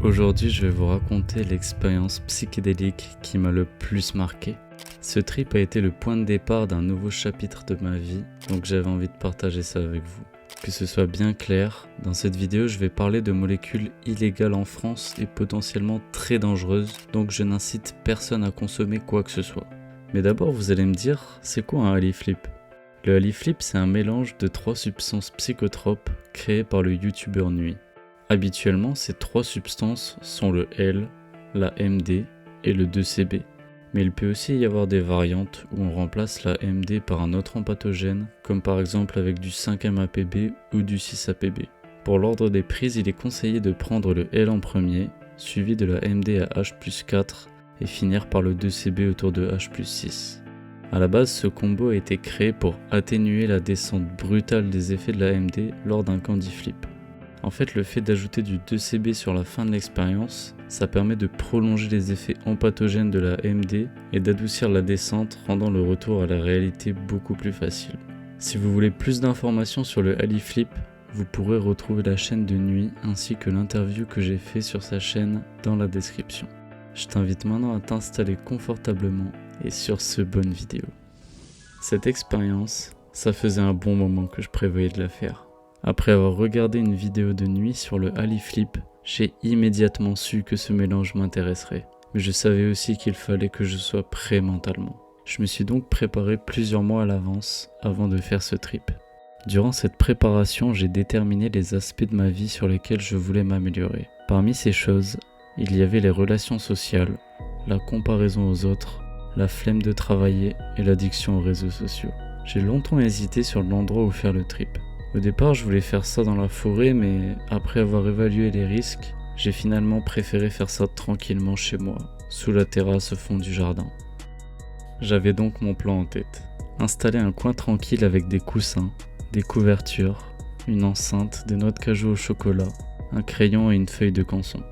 Aujourd'hui, je vais vous raconter l'expérience psychédélique qui m'a le plus marqué. Ce trip a été le point de départ d'un nouveau chapitre de ma vie, donc j'avais envie de partager ça avec vous. Que ce soit bien clair, dans cette vidéo, je vais parler de molécules illégales en France et potentiellement très dangereuses, donc je n'incite personne à consommer quoi que ce soit. Mais d'abord, vous allez me dire, c'est quoi un Haliflip ? Le Haliflip, c'est un mélange de 3 substances psychotropes créées par le youtubeur Nuit. Habituellement, ces 3 substances sont le L, la MD et le 2CB. Mais il peut aussi y avoir des variantes où on remplace la MD par un autre empathogène, comme par exemple avec du 5-MAPB ou du 6-APB. Pour l'ordre des prises, il est conseillé de prendre le L en premier, suivi de la MD à H+4 et finir par le 2CB autour de H+6. A la base, ce combo a été créé pour atténuer la descente brutale des effets de la MD lors d'un candy flip. En fait, le fait d'ajouter du 2CB sur la fin de l'expérience, ça permet de prolonger les effets empathogènes de la MD et d'adoucir la descente, rendant le retour à la réalité beaucoup plus facile. Si vous voulez plus d'informations sur le Haliflip, vous pourrez retrouver la chaîne de Nuit ainsi que l'interview que j'ai fait sur sa chaîne dans la description. Je t'invite maintenant à t'installer confortablement et sur ce, bonne vidéo. Cette expérience, ça faisait un bon moment que je prévoyais de la faire. Après avoir regardé une vidéo de Nuit sur le Haliflip, j'ai immédiatement su que ce mélange m'intéresserait. Mais je savais aussi qu'il fallait que je sois prêt mentalement. Je me suis donc préparé plusieurs mois à l'avance avant de faire ce trip. Durant cette préparation, j'ai déterminé les aspects de ma vie sur lesquels je voulais m'améliorer. Parmi ces choses, il y avait les relations sociales, la comparaison aux autres, la flemme de travailler et l'addiction aux réseaux sociaux. J'ai longtemps hésité sur l'endroit où faire le trip. Au départ, je voulais faire ça dans la forêt, mais après avoir évalué les risques, j'ai finalement préféré faire ça tranquillement chez moi, sous la terrasse au fond du jardin. J'avais donc mon plan en tête. Installer un coin tranquille avec des coussins, des couvertures, une enceinte, des noix de cajou au chocolat, un crayon et une feuille de canson.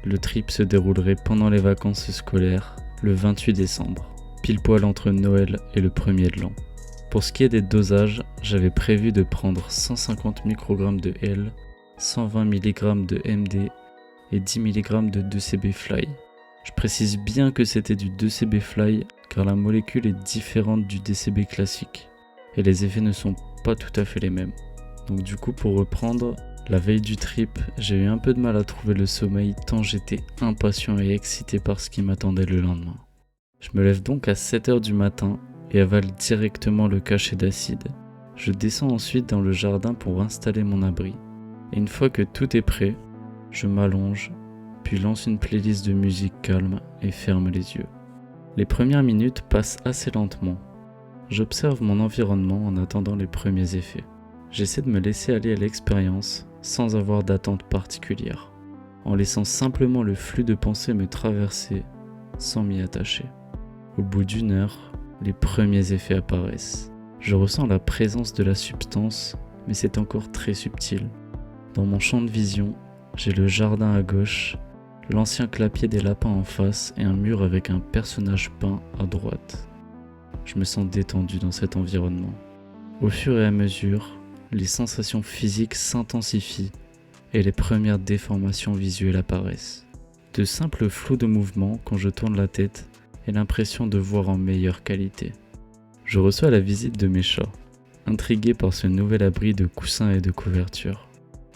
Le trip se déroulerait pendant les vacances scolaires, le 28 décembre, pile poil entre Noël et le 1er de l'an. Pour ce qui est des dosages, j'avais prévu de prendre 150 microgrammes de L, 120 mg de MD et 10 mg de 2CB Fly. Je précise bien que c'était du 2CB Fly car la molécule est différente du DCB classique et les effets ne sont pas tout à fait les mêmes. Donc du coup, pour reprendre, la veille du trip, j'ai eu un peu de mal à trouver le sommeil tant j'étais impatient et excité par ce qui m'attendait le lendemain. Je me lève donc à 7h du matin et avale directement le cachet d'acide. Je descends ensuite dans le jardin pour installer mon abri. Et une fois que tout est prêt, je m'allonge, puis lance une playlist de musique calme et ferme les yeux. Les premières minutes passent assez lentement. J'observe mon environnement en attendant les premiers effets. J'essaie de me laisser aller à l'expérience sans avoir d'attente particulière, en laissant simplement le flux de pensées me traverser sans m'y attacher. Au bout d'1 heure, les premiers effets apparaissent. Je ressens la présence de la substance, mais c'est encore très subtil. Dans mon champ de vision, j'ai le jardin à gauche, l'ancien clapier des lapins en face et un mur avec un personnage peint à droite. Je me sens détendu dans cet environnement. Au fur et à mesure, les sensations physiques s'intensifient et les premières déformations visuelles apparaissent. De simples flous de mouvements quand je tourne la tête et l'impression de voir en meilleure qualité. Je reçois la visite de mes chats, intrigués par ce nouvel abri de coussins et de couvertures.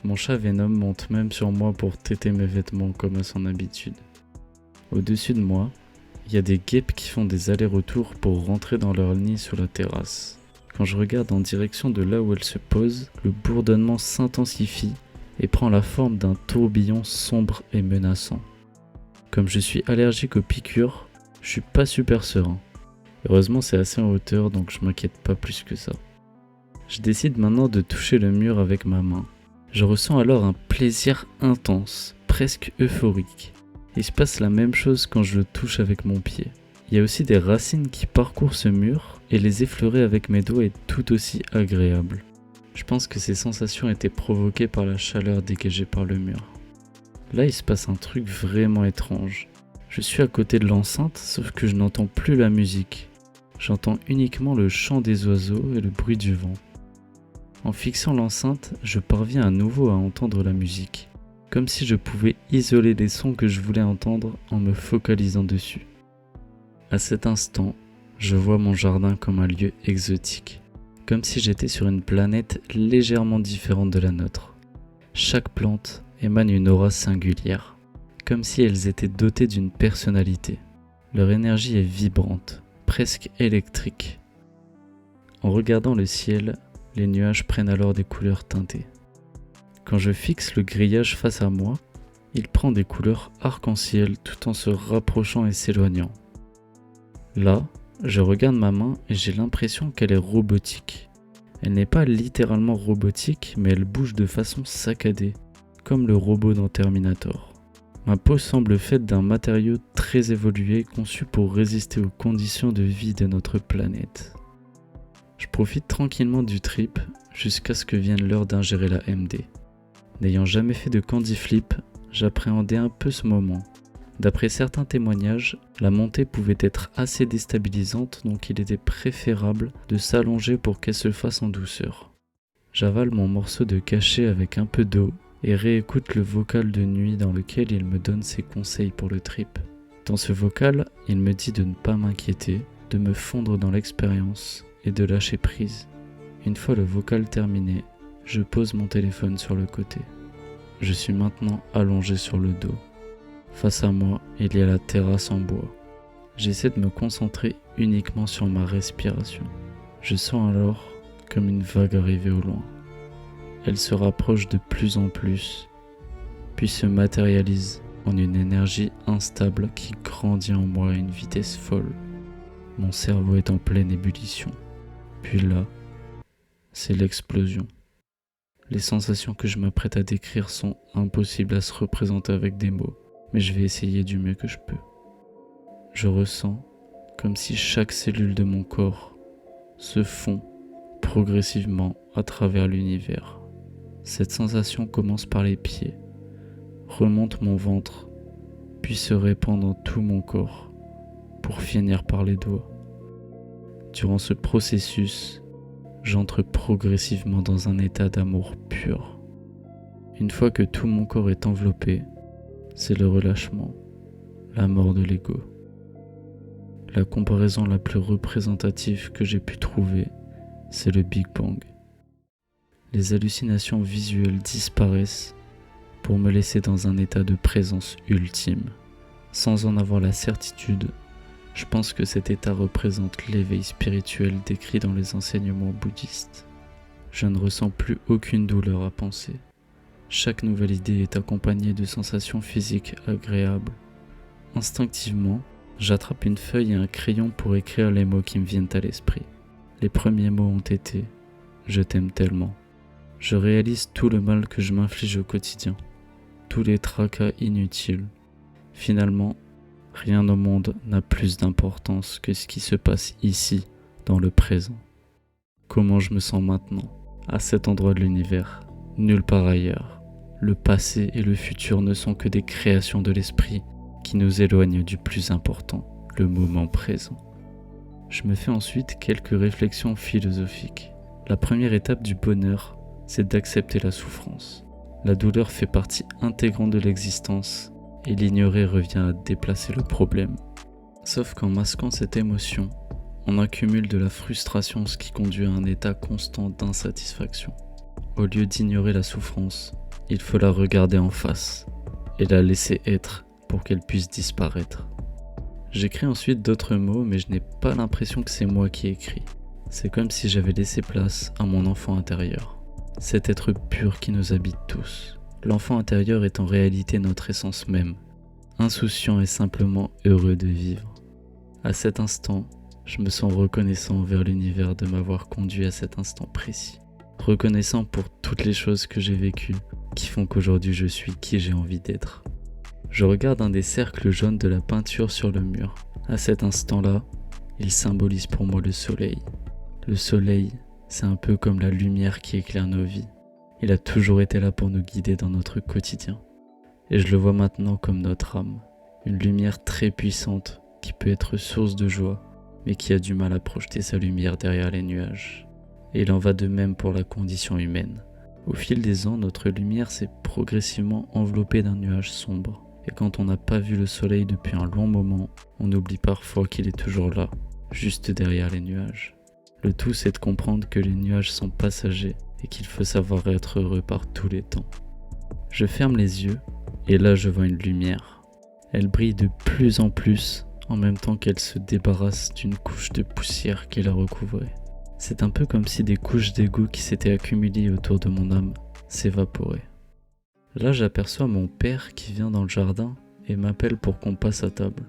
Mon chat Venom monte même sur moi pour téter mes vêtements comme à son habitude. Au-dessus de moi, il y a des guêpes qui font des allers-retours pour rentrer dans leur nid sur la terrasse. Quand je regarde en direction de là où elles se posent, le bourdonnement s'intensifie et prend la forme d'un tourbillon sombre et menaçant. Comme je suis allergique aux piqûres, je suis pas super serein. Heureusement, c'est assez en hauteur, donc je m'inquiète pas plus que ça. Je décide maintenant de toucher le mur avec ma main. Je ressens alors un plaisir intense, presque euphorique. Il se passe la même chose quand je le touche avec mon pied. Il y a aussi des racines qui parcourent ce mur, et les effleurer avec mes doigts est tout aussi agréable. Je pense que ces sensations étaient provoquées par la chaleur dégagée par le mur. Là, il se passe un truc vraiment étrange. Je suis à côté de l'enceinte, sauf que je n'entends plus la musique. J'entends uniquement le chant des oiseaux et le bruit du vent. En fixant l'enceinte, je parviens à nouveau à entendre la musique. comme si je pouvais isoler les sons que je voulais entendre en me focalisant dessus. À cet instant, je vois mon jardin comme un lieu exotique, comme si j'étais sur une planète légèrement différente de la nôtre. Chaque plante émane une aura singulière, comme si elles étaient dotées d'une personnalité. Leur énergie est vibrante, presque électrique. En regardant le ciel, les nuages prennent alors des couleurs teintées. Quand je fixe le grillage face à moi, il prend des couleurs arc-en-ciel tout en se rapprochant et s'éloignant. Là, je regarde ma main et j'ai l'impression qu'elle est robotique. Elle n'est pas littéralement robotique, mais elle bouge de façon saccadée, comme le robot dans Terminator. Ma peau semble faite d'un matériau très évolué conçu pour résister aux conditions de vie de notre planète. Je profite tranquillement du trip jusqu'à ce que vienne l'heure d'ingérer la MD. N'ayant jamais fait de candy flip, j'appréhendais un peu ce moment. D'après certains témoignages, la montée pouvait être assez déstabilisante, donc il était préférable de s'allonger pour qu'elle se fasse en douceur. J'avale mon morceau de cachet avec un peu d'eau et réécoute le vocal de nuit dans lequel il me donne ses conseils pour le trip. Dans ce vocal, il me dit de ne pas m'inquiéter, de me fondre dans l'expérience et de lâcher prise. Une fois le vocal terminé, je pose mon téléphone sur le côté. Je suis maintenant allongé sur le dos. Face à moi, il y a la terrasse en bois. J'essaie de me concentrer uniquement sur ma respiration. Je sens alors comme une vague arriver au loin. Elle se rapproche de plus en plus, puis se matérialise en une énergie instable qui grandit en moi à une vitesse folle. Mon cerveau est en pleine ébullition. Puis là, c'est l'explosion. Les sensations que je m'apprête à décrire sont impossibles à se représenter avec des mots, mais je vais essayer du mieux que je peux. Je ressens comme si chaque cellule de mon corps se fond progressivement à travers l'univers. Cette sensation commence par les pieds, remonte mon ventre, puis se répand dans tout mon corps, pour finir par les doigts. Durant ce processus, j'entre progressivement dans un état d'amour pur. Une fois que tout mon corps est enveloppé, c'est le relâchement, la mort de l'ego. La comparaison la plus représentative que j'ai pu trouver, c'est le Big Bang. Les hallucinations visuelles disparaissent pour me laisser dans un état de présence ultime. Sans en avoir la certitude, je pense que cet état représente l'éveil spirituel décrit dans les enseignements bouddhistes. Je ne ressens plus aucune douleur à penser. Chaque nouvelle idée est accompagnée de sensations physiques agréables. Instinctivement, j'attrape une feuille et un crayon pour écrire les mots qui me viennent à l'esprit. Les premiers mots ont été « Je t'aime tellement ». Je réalise tout le mal que je m'inflige au quotidien, tous les tracas inutiles. Finalement, rien au monde n'a plus d'importance que ce qui se passe ici, dans le présent. Comment je me sens maintenant, à cet endroit de l'univers, nulle part ailleurs. Le passé et le futur ne sont que des créations de l'esprit qui nous éloignent du plus important, le moment présent. Je me fais ensuite quelques réflexions philosophiques. La première étape du bonheur, c'est d'accepter la souffrance. La douleur fait partie intégrante de l'existence et l'ignorer revient à déplacer le problème. Sauf qu'en masquant cette émotion, on accumule de la frustration, ce qui conduit à un état constant d'insatisfaction. Au lieu d'ignorer la souffrance, il faut la regarder en face et la laisser être pour qu'elle puisse disparaître. J'écris ensuite d'autres mots, mais je n'ai pas l'impression que c'est moi qui écris. C'est comme si j'avais laissé place à mon enfant intérieur. Cet être pur qui nous habite tous. L'enfant intérieur est en réalité notre essence même, insouciant et simplement heureux de vivre. À cet instant, je me sens reconnaissant envers l'univers de m'avoir conduit à cet instant précis. Reconnaissant pour toutes les choses que j'ai vécues, qui font qu'aujourd'hui je suis qui j'ai envie d'être. Je regarde un des cercles jaunes de la peinture sur le mur. À cet instant-là, il symbolise pour moi le soleil. Le soleil, c'est un peu comme la lumière qui éclaire nos vies. Il a toujours été là pour nous guider dans notre quotidien. Et je le vois maintenant comme notre âme. Une lumière très puissante qui peut être source de joie, mais qui a du mal à projeter sa lumière derrière les nuages. Et il en va de même pour la condition humaine. Au fil des ans, notre lumière s'est progressivement enveloppée d'un nuage sombre. Et quand on n'a pas vu le soleil depuis un long moment, on oublie parfois qu'il est toujours là, juste derrière les nuages. Le tout, c'est de comprendre que les nuages sont passagers et qu'il faut savoir être heureux par tous les temps. Je ferme les yeux et là je vois une lumière. Elle brille de plus en plus en même temps qu'elle se débarrasse d'une couche de poussière qui la recouvrait. C'est un peu comme si des couches d'égout qui s'étaient accumulées autour de mon âme s'évaporaient. Là, j'aperçois mon père qui vient dans le jardin et m'appelle pour qu'on passe à table.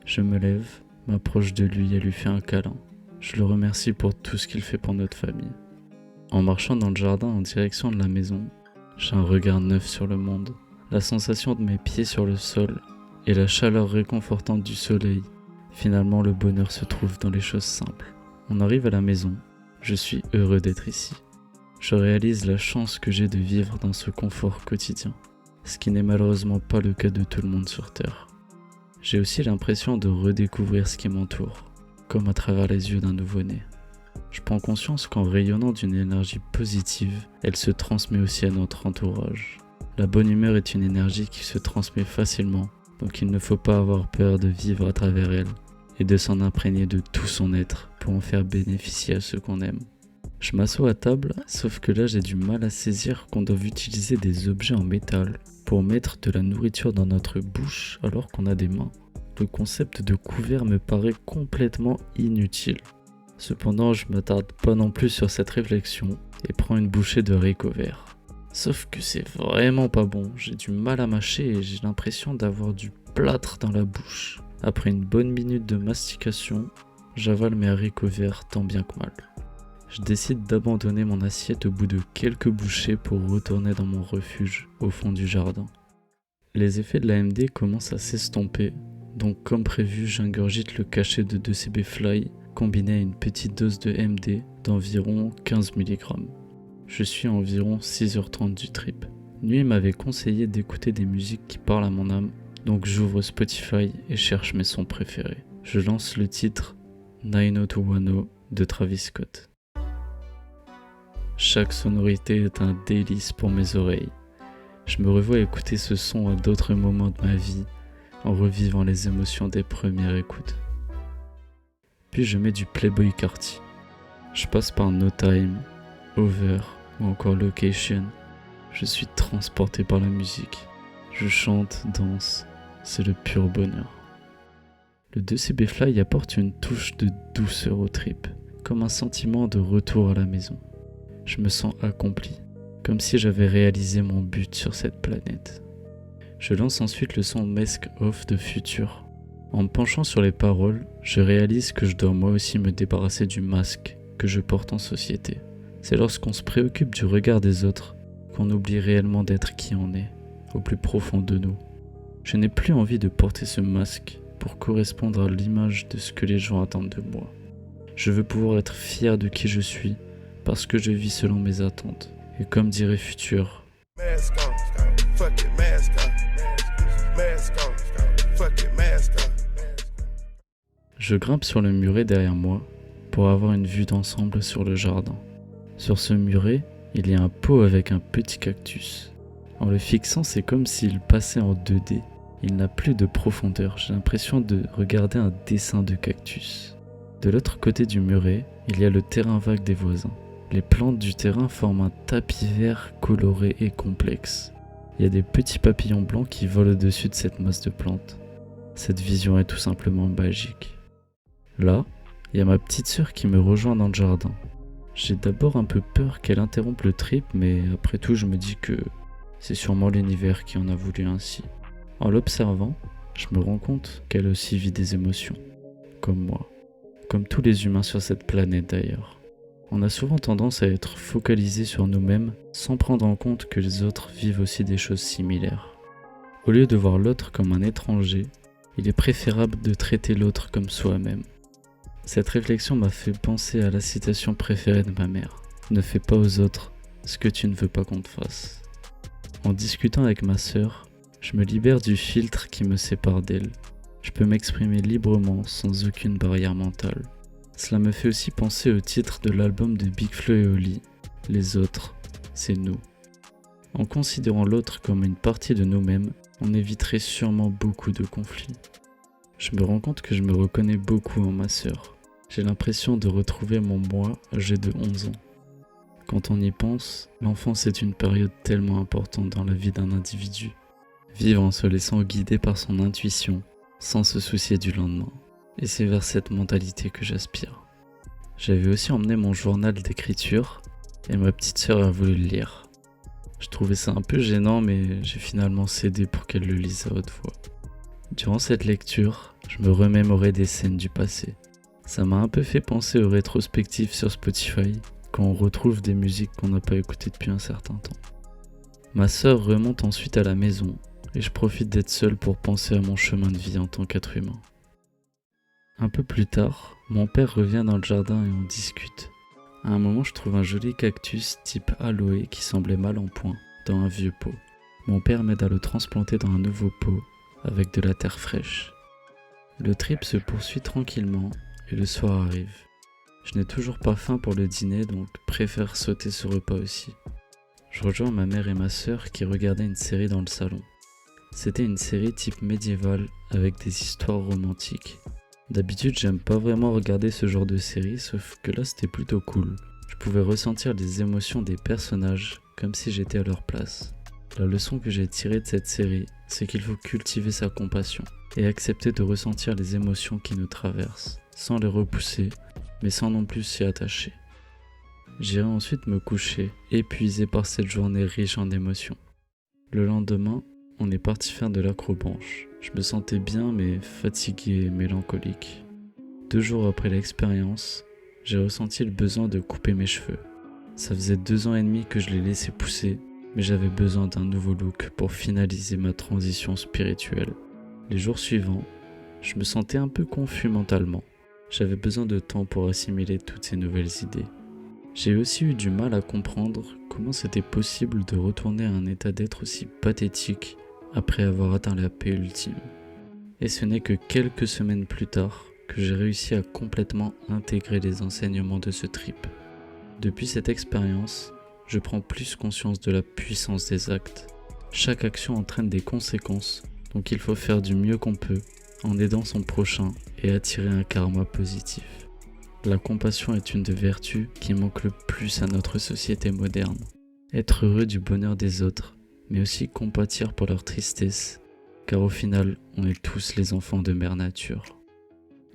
Je me lève, m'approche de lui et lui fais un câlin. Je le remercie pour tout ce qu'il fait pour notre famille. En marchant dans le jardin en direction de la maison, j'ai un regard neuf sur le monde. La sensation de mes pieds sur le sol et la chaleur réconfortante du soleil. Finalement, le bonheur se trouve dans les choses simples. On arrive à la maison. Je suis heureux d'être ici. Je réalise la chance que j'ai de vivre dans ce confort quotidien, ce qui n'est malheureusement pas le cas de tout le monde sur Terre. J'ai aussi l'impression de redécouvrir ce qui m'entoure, comme à travers les yeux d'un nouveau-né. Je prends conscience qu'en rayonnant d'une énergie positive, elle se transmet aussi à notre entourage. La bonne humeur est une énergie qui se transmet facilement, donc il ne faut pas avoir peur de vivre à travers elle et de s'en imprégner de tout son être pour en faire bénéficier à ceux qu'on aime. Je m'assois à table, sauf que là j'ai du mal à saisir qu'on doit utiliser des objets en métal pour mettre de la nourriture dans notre bouche alors qu'on a des mains. Le concept de couvert me paraît complètement inutile. Cependant, je m'attarde pas non plus sur cette réflexion et prends une bouchée de haricots verts. Sauf que c'est vraiment pas bon, j'ai du mal à mâcher et j'ai l'impression d'avoir du plâtre dans la bouche. Après une bonne minute de mastication, j'avale mes haricots verts tant bien que mal. Je décide d'abandonner mon assiette au bout de quelques bouchées pour retourner dans mon refuge au fond du jardin. Les effets de l'AMD commencent à s'estomper, donc comme prévu, j'ingurgite le cachet de 2CB Fly combiné à une petite dose de MD d'environ 15 mg. Je suis à environ 6h30 du trip. Nuit m'avait conseillé d'écouter des musiques qui parlent à mon âme, donc j'ouvre Spotify et cherche mes sons préférés. Je lance le titre 90210 de Travis Scott. Chaque sonorité est un délice pour mes oreilles. Je me revois écouter ce son à d'autres moments de ma vie, en revivant les émotions des premières écoutes. Puis je mets du Playboi Carti. Je passe par No Time, Over ou encore Location. Je suis transporté par la musique. Je chante, danse, c'est le pur bonheur. Le 2CB Fly apporte une touche de douceur au trip, comme un sentiment de retour à la maison. Je me sens accompli, comme si j'avais réalisé mon but sur cette planète. Je lance ensuite le son Mask Off de Future. En me penchant sur les paroles, je réalise que je dois moi aussi me débarrasser du masque que je porte en société. C'est lorsqu'on se préoccupe du regard des autres qu'on oublie réellement d'être qui on est, au plus profond de nous. Je n'ai plus envie de porter ce masque pour correspondre à l'image de ce que les gens attendent de moi. Je veux pouvoir être fier de qui je suis parce que je vis selon mes attentes. Et comme dirait Future, je grimpe sur le muret derrière moi pour avoir une vue d'ensemble sur le jardin. Sur ce muret, il y a un pot avec un petit cactus. En le fixant, c'est comme s'il passait en 2D. Il n'a plus de profondeur, j'ai l'impression de regarder un dessin de cactus. De l'autre côté du muret, il y a le terrain vague des voisins. Les plantes du terrain forment un tapis vert coloré et complexe. Il y a des petits papillons blancs qui volent au-dessus de cette masse de plantes. Cette vision est tout simplement magique. Là, il y a ma petite sœur qui me rejoint dans le jardin. J'ai d'abord un peu peur qu'elle interrompe le trip, mais après tout je me dis que c'est sûrement l'univers qui en a voulu ainsi. En l'observant, je me rends compte qu'elle aussi vit des émotions, comme moi, comme tous les humains sur cette planète d'ailleurs. On a souvent tendance à être focalisé sur nous-mêmes sans prendre en compte que les autres vivent aussi des choses similaires. Au lieu de voir l'autre comme un étranger, il est préférable de traiter l'autre comme soi-même. Cette réflexion m'a fait penser à la citation préférée de ma mère. Ne fais pas aux autres ce que tu ne veux pas qu'on te fasse. En discutant avec ma sœur, je me libère du filtre qui me sépare d'elle. Je peux m'exprimer librement sans aucune barrière mentale. Cela me fait aussi penser au titre de l'album de Big Flo et Oli, Les Autres. c'est nous. En considérant l'autre comme une partie de nous-mêmes, on éviterait sûrement beaucoup de conflits. Je me rends compte que je me reconnais beaucoup en ma sœur. J'ai l'impression de retrouver mon moi âgé de 11 ans. Quand on y pense, l'enfance est une période tellement importante dans la vie d'un individu. Vivre en se laissant guider par son intuition, sans se soucier du lendemain. Et c'est vers cette mentalité que j'aspire. J'avais aussi emmené mon journal d'écriture et ma petite sœur a voulu le lire. Je trouvais ça un peu gênant, mais j'ai finalement cédé pour qu'elle le lise à haute voix. Durant cette lecture, je me remémorais des scènes du passé. Ça m'a un peu fait penser aux rétrospectives sur Spotify, quand on retrouve des musiques qu'on n'a pas écoutées depuis un certain temps. Ma sœur remonte ensuite à la maison, et je profite d'être seul pour penser à mon chemin de vie en tant qu'être humain. Un peu plus tard, mon père revient dans le jardin et on discute. À un moment, je trouve un joli cactus type aloe qui semblait mal en point dans un vieux pot. Mon père m'aide à le transplanter dans un nouveau pot avec de la terre fraîche. Le trip se poursuit tranquillement et le soir arrive. Je n'ai toujours pas faim pour le dîner, donc préfère sauter ce repas aussi. Je rejoins ma mère et ma sœur qui regardaient une série dans le salon. C'était une série type médiévale avec des histoires romantiques. D'habitude, j'aime pas vraiment regarder ce genre de série, sauf que là c'était plutôt cool. Je pouvais ressentir les émotions des personnages comme si j'étais à leur place. La leçon que j'ai tirée de cette série, c'est qu'il faut cultiver sa compassion et accepter de ressentir les émotions qui nous traversent, sans les repousser, mais sans non plus s'y attacher. J'irai ensuite me coucher, épuisé par cette journée riche en émotions. Le lendemain, on est parti faire de l'acrobranche. Je me sentais bien mais fatigué et mélancolique. 2 jours après l'expérience, j'ai ressenti le besoin de couper mes cheveux. Ça faisait 2 ans et demi que je les laissais pousser, mais j'avais besoin d'un nouveau look pour finaliser ma transition spirituelle. Les jours suivants, je me sentais un peu confus mentalement. J'avais besoin de temps pour assimiler toutes ces nouvelles idées. J'ai aussi eu du mal à comprendre comment c'était possible de retourner à un état d'être aussi pathétique après avoir atteint la paix ultime. Et ce n'est que quelques semaines plus tard que j'ai réussi à complètement intégrer les enseignements de ce trip. Depuis cette expérience, je prends plus conscience de la puissance des actes. Chaque action entraîne des conséquences, donc il faut faire du mieux qu'on peut en aidant son prochain et attirer un karma positif. La compassion est une des vertus qui manque le plus à notre société moderne. Être heureux du bonheur des autres, mais aussi compatir pour leur tristesse, car au final, on est tous les enfants de Mère Nature.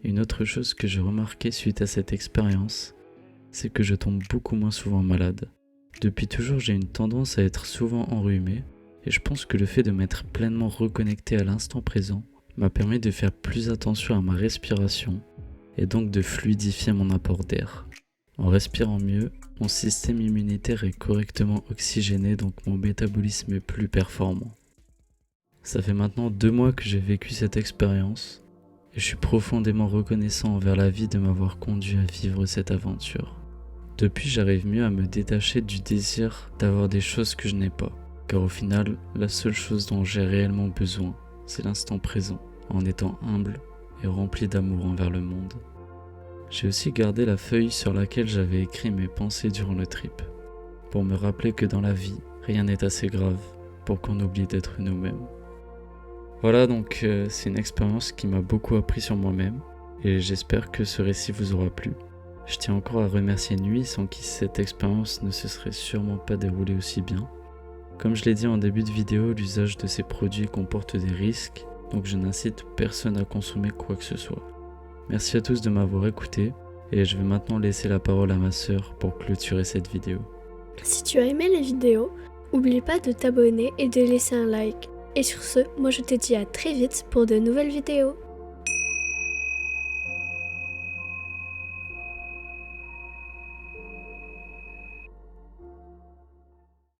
Une autre chose que j'ai remarqué suite à cette expérience, c'est que je tombe beaucoup moins souvent malade. Depuis toujours, j'ai une tendance à être souvent enrhumé, et je pense que le fait de m'être pleinement reconnecté à l'instant présent m'a permis de faire plus attention à ma respiration, et donc de fluidifier mon apport d'air. En respirant mieux, mon système immunitaire est correctement oxygéné, donc mon métabolisme est plus performant. Ça fait maintenant 2 mois que j'ai vécu cette expérience et je suis profondément reconnaissant envers la vie de m'avoir conduit à vivre cette aventure. Depuis, j'arrive mieux à me détacher du désir d'avoir des choses que je n'ai pas, car au final, la seule chose dont j'ai réellement besoin, c'est l'instant présent, en étant humble et rempli d'amour envers le monde. J'ai aussi gardé la feuille sur laquelle j'avais écrit mes pensées durant le trip, pour me rappeler que dans la vie, rien n'est assez grave pour qu'on oublie d'être nous-mêmes. Voilà, donc c'est une expérience qui m'a beaucoup appris sur moi-même, et j'espère que ce récit vous aura plu. Je tiens encore à remercier Nuit, sans qui cette expérience ne se serait sûrement pas déroulée aussi bien. Comme je l'ai dit en début de vidéo, l'usage de ces produits comporte des risques, donc je n'incite personne à consommer quoi que ce soit. Merci à tous de m'avoir écouté et je vais maintenant laisser la parole à ma sœur pour clôturer cette vidéo. Si tu as aimé la vidéo, n'oublie pas de t'abonner et de laisser un like. Et sur ce, moi je te dis à très vite pour de nouvelles vidéos.